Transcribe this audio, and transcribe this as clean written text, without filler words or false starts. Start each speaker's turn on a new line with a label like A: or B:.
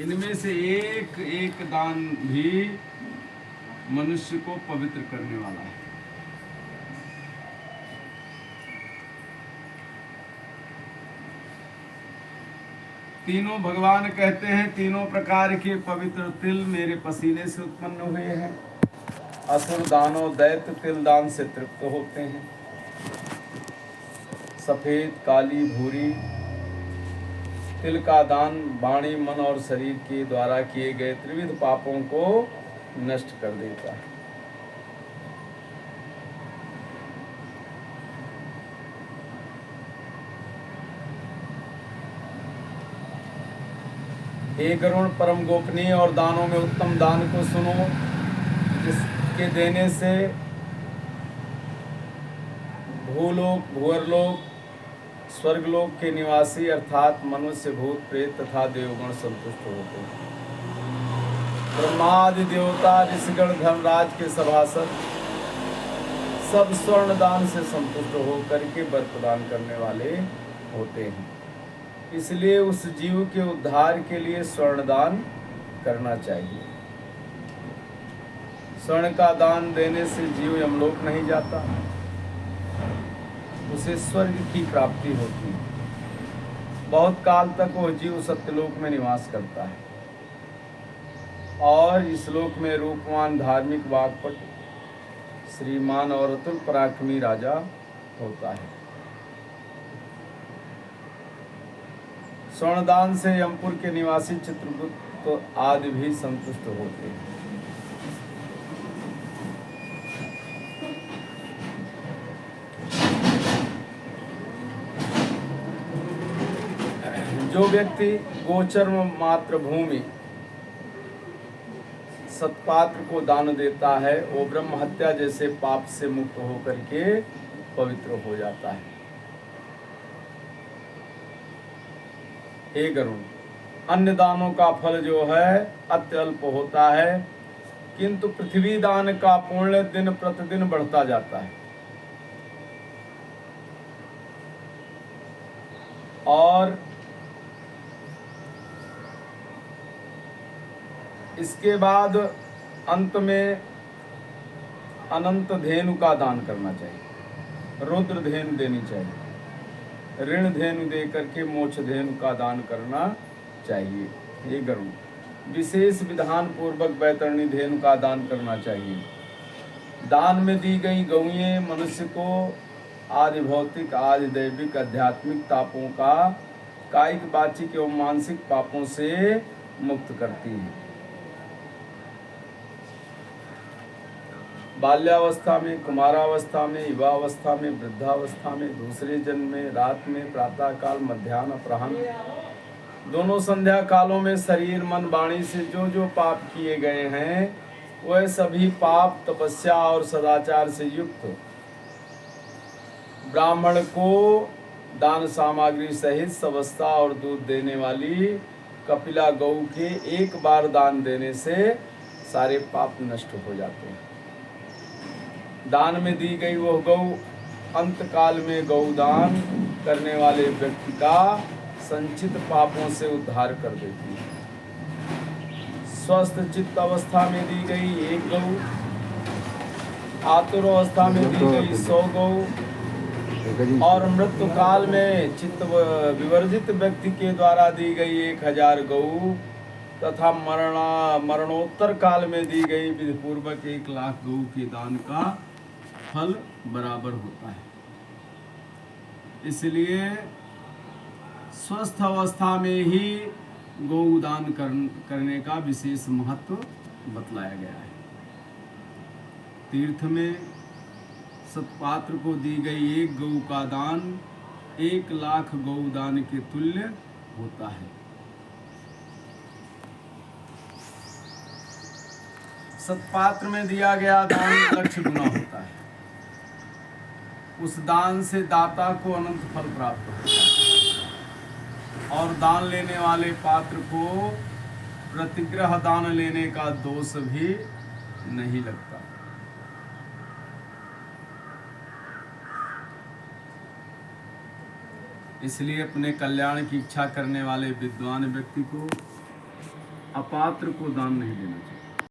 A: इनमें से एक एक दान भी मनुष्य को पवित्र करने वाला है। तीनों भगवान कहते हैं तीनों प्रकार के पवित्र तिल मेरे पसीने से उत्पन्न हुए हैं। असुर दानव दैत्य तिल दान से तृप्त होते हैं। सफेद काली भूरी तिल का दान वाणी मन और शरीर के द्वारा किए गए त्रिविध पापों को नष्ट कर देता है। हे गरुण परम गोपनीय और दानों में उत्तम दान को सुनो, जिसके देने से भूलोक भूअरलोक स्वर्गलोक के निवासी अर्थात मनुष्य भूत प्रेत तथा देवगण संतुष्ट होते हैं। ब्रह्मादि देवता ऋषिगण धर्मराज के सभासद सब स्वर्ण दान से संतुष्ट होकर के वर प्रदान करने वाले होते हैं। इसलिए उस जीव के उद्धार के लिए स्वर्ण दान करना चाहिए। स्वर्ण का दान देने से जीव यमलोक नहीं जाता, उसे स्वर्ग की प्राप्ति होती है। बहुत काल तक वह जीव सत्यलोक में निवास करता है और इस लोक में रूपवान धार्मिक वाक्पट श्रीमान और अतुल पराक्रमी राजा होता है। स्वर्णदान से यमपुर के निवासी चित्रगुप्त आदि भी संतुष्ट होते हैं। जो व्यक्ति गोचर मात्र भूमि सत्पात्र को दान देता है वो ब्रह्म हत्या जैसे पाप से मुक्त होकर के पवित्र हो जाता है। हे गरुण, अन्य दानों का फल जो है अत्यल्प होता है, किंतु पृथ्वी दान का पुण्य दिन प्रतिदिन बढ़ता जाता है। और इसके बाद अंत में अनंत धेनु का दान करना चाहिए, रुद्र धेनु देनी चाहिए, ऋण धेनु दे करके मोक्ष धेनु का दान करना चाहिए। ये गरुण, विशेष विधान पूर्वक वैतरणी धेनु का दान करना चाहिए। दान में दी गई गौएं मनुष्य को आदि भौतिक आदि दैविक आध्यात्मिक तापों का कायिक वाचिक एवं मानसिक पापों से मुक्त करती है। बाल्यावस्था में, कुमारावस्था में, युवावस्था में, वृद्धावस्था में, दूसरे जन्म में, रात में, प्रातः काल, मध्याह्न, अपराह्न, दोनों संध्या कालों में शरीर मन वाणी से जो जो पाप किए गए हैं वह सभी पाप तपस्या और सदाचार से युक्त ब्राह्मण को दान सामग्री सहित सवस्ता और दूध देने वाली कपिला गौ के एक बार दान देने से सारे पाप नष्ट हो जाते हैं। दान में दी गई वह गौ अंत काल में गौदान करने वाले व्यक्ति का संचित पापों से उद्धार कर देती है। स्वस्थ चित्त अवस्था में दी गई एक गौ, आतुर अवस्था में दी गई 100 गौ और मृत्यु काल में चित्त विवर्जित व्यक्ति के द्वारा दी गई 1000 गौ तथा मरणोत्तर काल में दी गई विधिपूर्वक 1,00,000 गौ के दान का फल बराबर होता है। इसलिए स्वस्थ अवस्था में ही गौदान करने का विशेष महत्व बतलाया गया है। तीर्थ में सत्पात्र को दी गई एक गौ का दान 1,00,000 गौदान के तुल्य होता है। सत्पात्र में दिया गया दान लक्ष्य गुना होता है। उस दान से दाता को अनंत फल प्राप्त होता है और दान लेने वाले पात्र को प्रतिग्रह दान लेने का दोष भी नहीं लगता। इसलिए अपने कल्याण की इच्छा करने वाले विद्वान व्यक्ति को अपात्र को दान नहीं देना चाहिए।